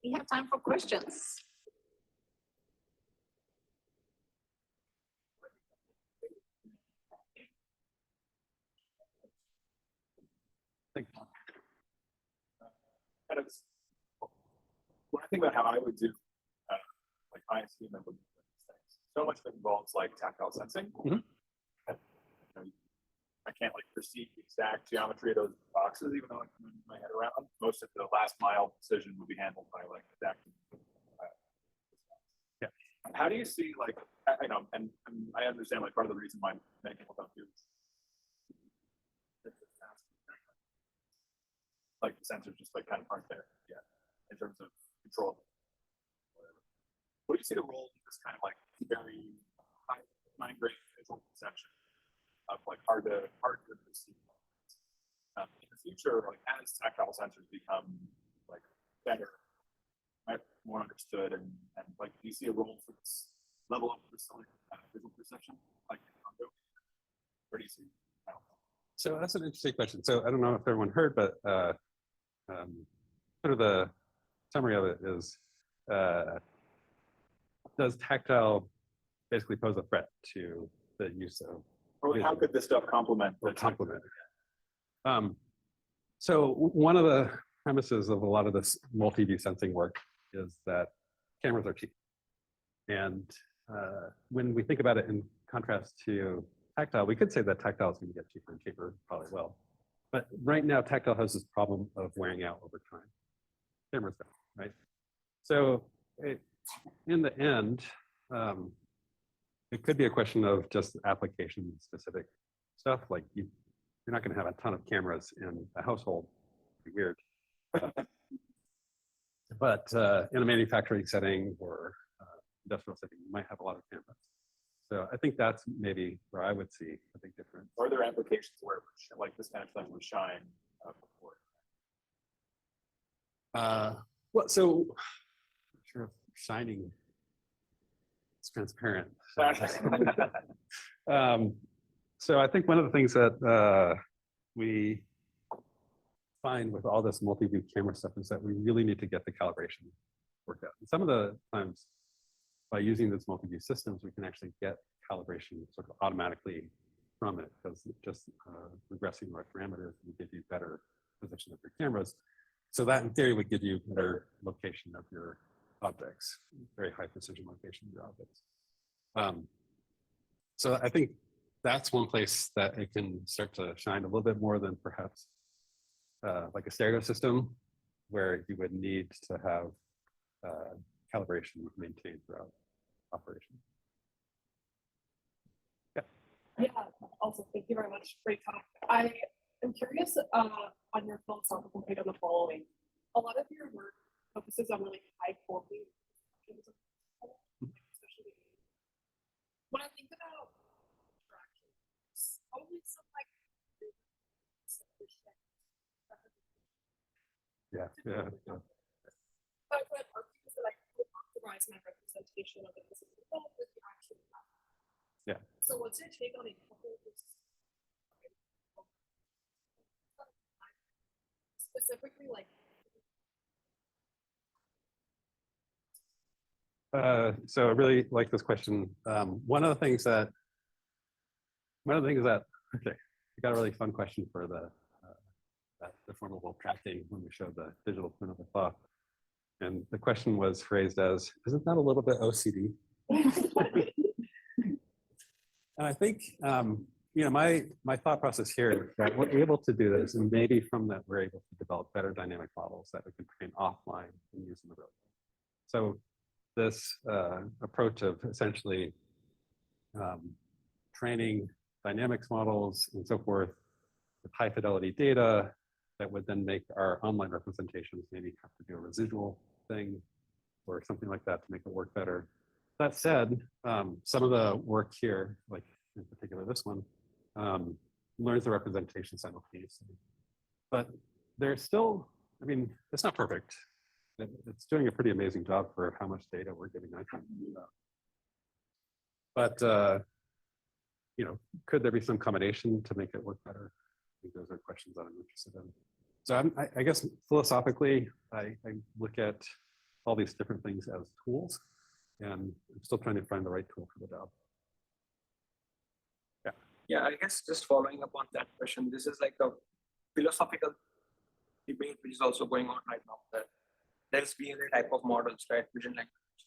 We have time for questions. Thank you. Kind of, when I think about how I would do like ISP and things, so much of it involves like tactile sensing. Mhm. And, I can't like perceive the exact geometry of those boxes, even though I can move my head around. Most of the last mile precision will be handled by like adaptive. Yeah. How do you see like I know, and I understand like part of the reason why many people don't do like the sensors just like kind of aren't there yet in terms of control. What do you see the role of this kind of like very high mind-grained visual perception of like hard to perceive in the future, like as tactile sensors become like better, more understood, and like do you see a role for this level of visual perception, like in Congo? Where do you see? I don't know. So that's an interesting question. So I don't know if everyone heard, but sort of the summary of it is, does tactile basically pose a threat to the use of? Or like, how could this stuff complement? So one of the premises of a lot of this multi-view sensing work is that cameras are cheap. And when we think about it in contrast to tactile, we could say that tactile is going to get cheaper and cheaper, probably will. But right now, tactile has this problem of wearing out over time. Cameras don't, right? So in the end, it could be a question of just application-specific stuff. Like you're not going to have a ton of cameras in a household. It'd be weird. But in a manufacturing setting or industrial setting, you might have a lot of cameras. So I think that's maybe where I would see a big difference. Are there applications where like this kind of thing would shine before? Well, so I'm sure if shining is transparent. So I think one of the things that we find with all this multi-view camera stuff is that we really need to get the calibration worked out. And some of the times, by using these multi-view systems, we can actually get calibration sort of automatically from it, because just regressing the right parameters will give you better position of your cameras. So that in theory would give you better location of your objects, very high precision location of your objects. So I think that's one place that it can start to shine a little bit more than perhaps like a stereo system, where you would need to have calibration maintained throughout operation. Yeah, also thank you very much. Great talk. I am curious on your philosophical take on the following. A lot of your work focuses on really high quality, especially when I think about interactions, probably some like Yeah. But what argues that I could optimize my representation of it as a result with the actual So what's your take on a couple of this? Specifically, like, So I really like this question. One of the things that, okay, I got a really fun question for the that deformable tracking when we showed the digital twin of the claw. And the question was phrased as, isn't that a little bit OCD? And I think, you know, my thought process here is that we're able to do this, and maybe from that we're able to develop better dynamic models that we can train offline and use in the real world. So this approach of essentially training dynamics models and so forth with high fidelity data that would then make our online representations maybe have to do a residual thing or something like that to make it work better. That said, some of the work here, like in particular this one, learns the representation simultaneously. But there's still, I mean, it's not perfect. It's doing a pretty amazing job for how much data we're giving that. But you know, could there be some combination to make it work better? I think those are questions that I'm interested in. So I guess philosophically, I look at all these different things as tools, and I'm still trying to find the right tool for the job. Yeah, I guess just following up on that question, this is like a philosophical debate which is also going on right now, that there's been a type of models, right, vision language.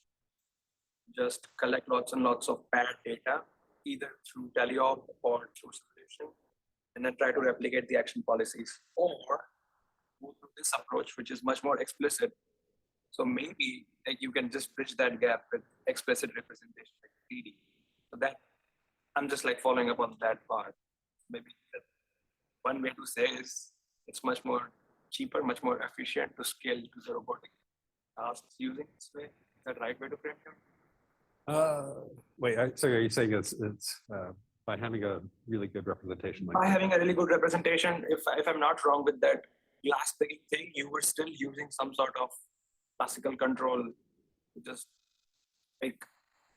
Just collect lots and lots of bad data, either through teleop or through simulation, and then try to replicate the action policies, or move to this approach, which is much more explicit. So maybe like you can just bridge that gap with explicit representation, like 3D. So that I'm just like following up on that part. Maybe that one way to say is it's much more cheaper, much more efficient to scale to the robotic tasks using this way. Is that the right way to frame it? Wait, so are you saying it's by having a really good representation? Like By having a really good representation, if I'm not wrong with that glass thing, you were still using some sort of classical control to just pick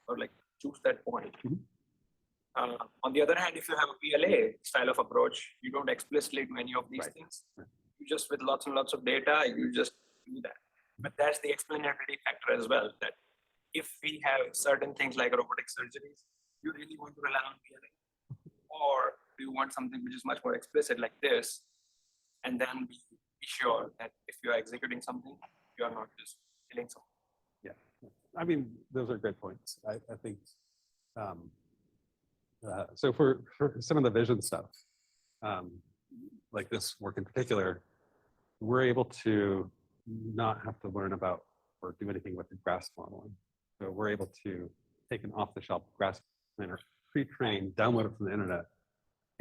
or like choose that point. On the other hand, if you have a PLA style of approach, you don't explicitly do any of these things. You just, with lots and lots of data, you just do that. But that's the explanatory factor as well, that if we have certain things like robotic surgeries, you really want to rely on PLA? Or do you want something which is much more explicit like this, and then be sure that if you are executing something, you are not just killing something? Yeah, I mean, those are great points. I think, so for some of the vision stuff, like this work in particular, we're able to not have to learn about or do anything with the grasp modeling. So we're able to take an off-the-shelf grasp planner, pre-trained, download it from the internet,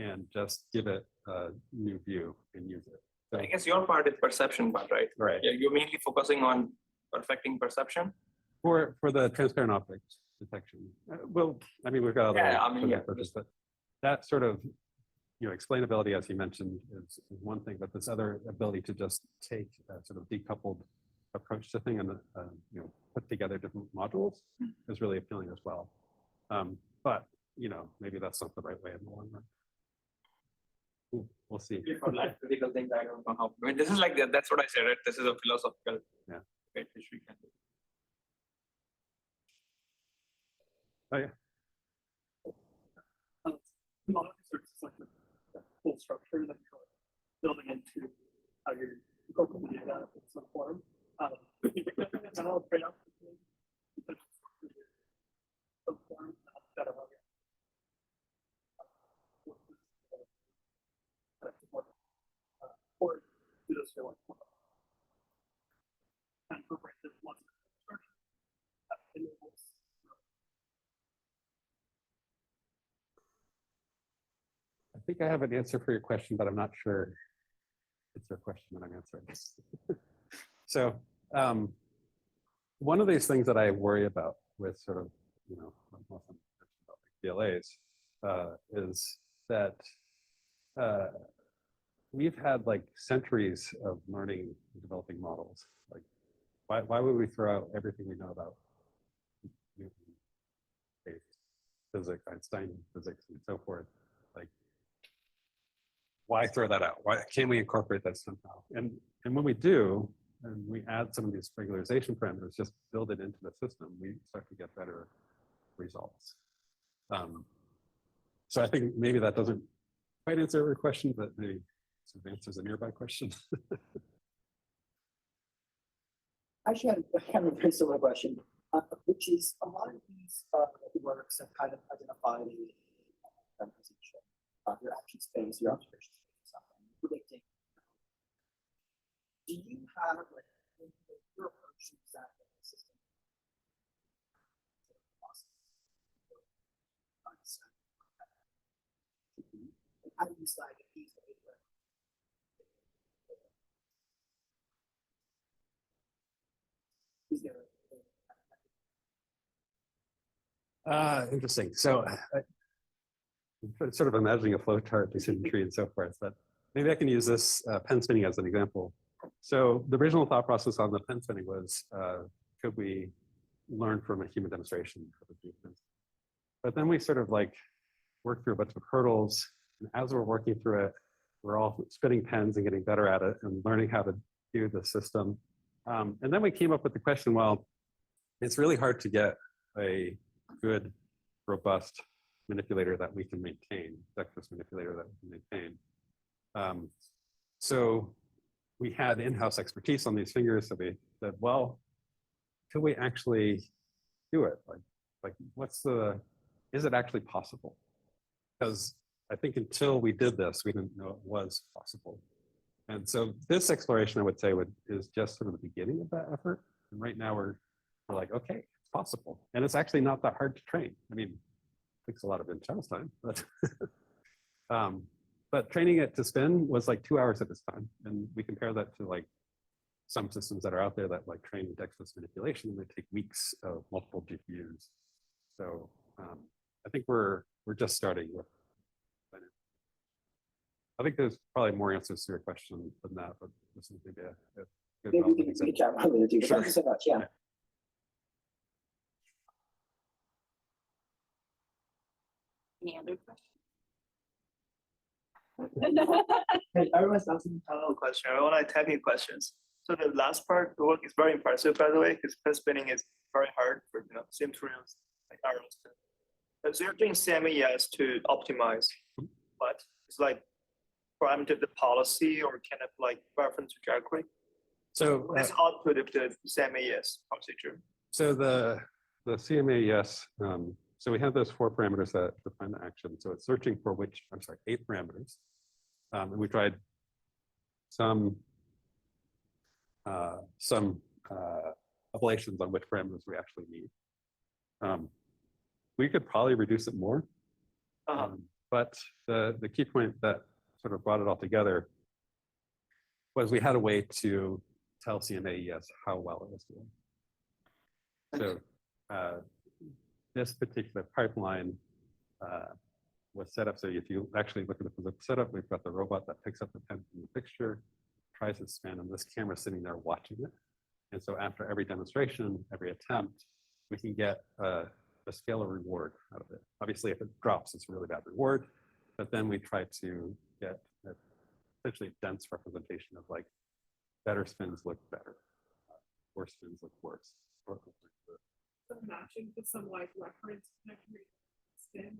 and just give it a new view and use it. So, I guess your part is perception part, right? Right. Yeah, you're mainly focusing on perfecting perception. For the transparent object detection, well, I mean, we've got other approaches, but that sort of, you know, explainability, as you mentioned, is one thing, but this other ability to just take a sort of decoupled approach to thing and you know, put together different modules is really appealing as well. But you know, maybe that's not the right way in the long run. We'll see. For like critical things, I don't know how. I mean, this is like that's what I said, right? This is a philosophical debate which we can do. Oh yeah. A lot of research is like the full structure that you're building into how you're incorporating the data in some form. You think that's a general trade-off between some form that are or do this feel like and incorporate this once structure that enables. I think I have an answer for your question, but I'm not sure it's your question that I'm answering. So one of these things that I worry about with sort of, you know, about PLAs is that we've had like centuries of learning and developing models. Like, why would we throw out everything we know about Newton? physics, Einstein physics, and so forth. Like, why throw that out? Why can't we incorporate that somehow? And when we do, and we add some of these regularization parameters, just build it into the system, we start to get better results. So I think maybe that doesn't quite answer every question, but maybe sort of answers a nearby question. I actually had kind of a very similar question, which is a lot of these works have kind of identified a position, your action space, your observation space, predicting. Do you have like your approach to that system? How do you decide if these are is there Interesting. So I'm sort of imagining a flow chart, decision tree, and so forth. But maybe I can use this pen spinning as an example. So the original thought process on the pen spinning was, could we learn from a human demonstration? But then we sort of like worked through a bunch of hurdles. And as we're working through it, we're all spinning pens and getting better at it and learning how to do the system. And then we came up with the question, well, it's really hard to get a good, robust manipulator that we can maintain, dexterous manipulator that we can maintain. So we had in-house expertise on these fingers, so we said, well, could we actually do it? Like is it actually possible? Because I think until we did this, we didn't know it was possible. And so this exploration, I would say, is just sort of the beginning of that effort. And right now we're like, okay, it's possible. And it's actually not that hard to train. I mean, it takes a lot of in-house time, but training it to spin was like 2 hours at this time. And we compare that to like some systems that are out there that like train dexterous manipulation, and they take weeks of multiple GPUs. So I think we're just starting with. I think there's probably more answers to your question than that, but this is maybe a good maybe we can chat about it too. Sure. Thank you so much. Yeah. Any other questions? Hey, everyone's asking a tunnel question. I want to technical questions. So the last part, the work is very impressive, by the way, because pen spinning is very hard for same tools like arrows. So you're doing CMES to optimize, but it's like parameter the policy or kind of like reference to jQuery. So What is output of the CMES procedure? So the CMAES, so we have those 4 parameters that define the action. So it's searching for 8 parameters. And we tried some ablations on which parameters we actually need. We could probably reduce it more. But the key point that sort of brought it all together was we had a way to tell CMAES how well it was doing. So this particular pipeline was set up so if you actually look at the physical setup, we've got the robot that picks up the pen from the fixture, tries to spin, and this camera sitting there watching it. And so after every demonstration, every attempt, we can get a scalar reward out of it. Obviously, if it drops, it's a really bad reward. But then we try to get essentially a dense representation of like better spins look better, worse spins look worse. So matching to some like reference memory spin.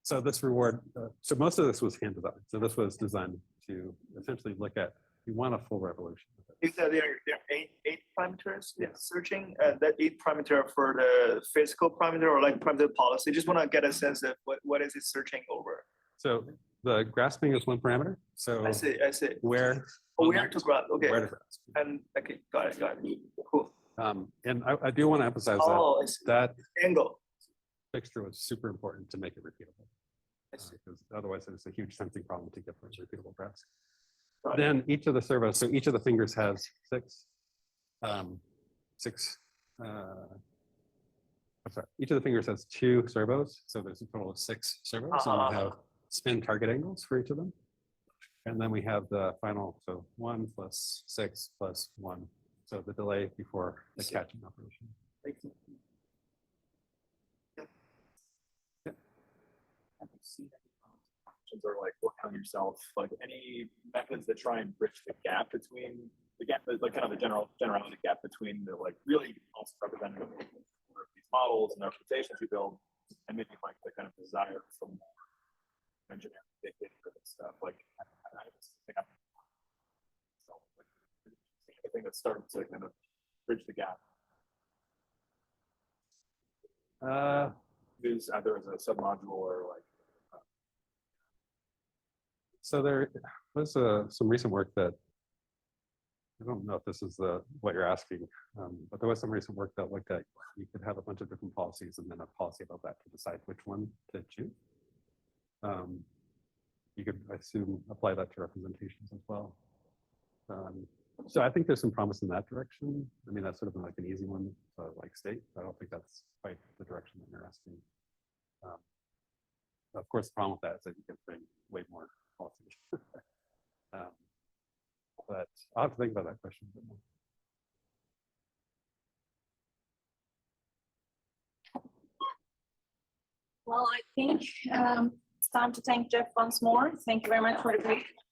So this reward, so most of this was hand designed. So this was designed to essentially look at, you want a full revolution. You said there are eight parameters in searching, that 8 parameter for the physical parameter or like parameter policy. Just want to get a sense of what is it searching over. So the grasping is one parameter. So I see. where To grasp. Okay. where to grasp. And okay, got it. Cool. And I do want to emphasize Oh, I see. that Angle. fixture was super important to make it repeatable. I see. Because otherwise it's a huge sensing problem to get those repeatable grasps. Got it. Then each of the servos, so each of the fingers has 6, each of the fingers has 2 servos. So there's a total of 6 servos, and we have spin target angles for each of them. And then we have the final, so 1 + 6 + 1. So the delay before the catching operation. questions are like working on yourself, like any methods that try and bridge the gap between the gap, like kind of the generality gap between the like really also representative of these models and the representations you build, and maybe like the kind of desire for more engineering data driven stuff. Like I just think I'm so like I think that started to kind of bridge the gap. Use either as a submodule or like. So there was some recent work that, I don't know if this is what you're asking, but there was some recent work that looked at, you could have a bunch of different policies and then a policy about that to decide which one to choose. You could, I assume, apply that to representations as well. So I think there's some promise in that direction. I mean, that's sort of like an easy one to like state. I don't think that's quite the direction that you're asking. Of course, the problem with that is that you can bring way more policy. But I'll have to think about that question a bit more. Well, I think it's time to thank Jeff once more. Thank you very much for the great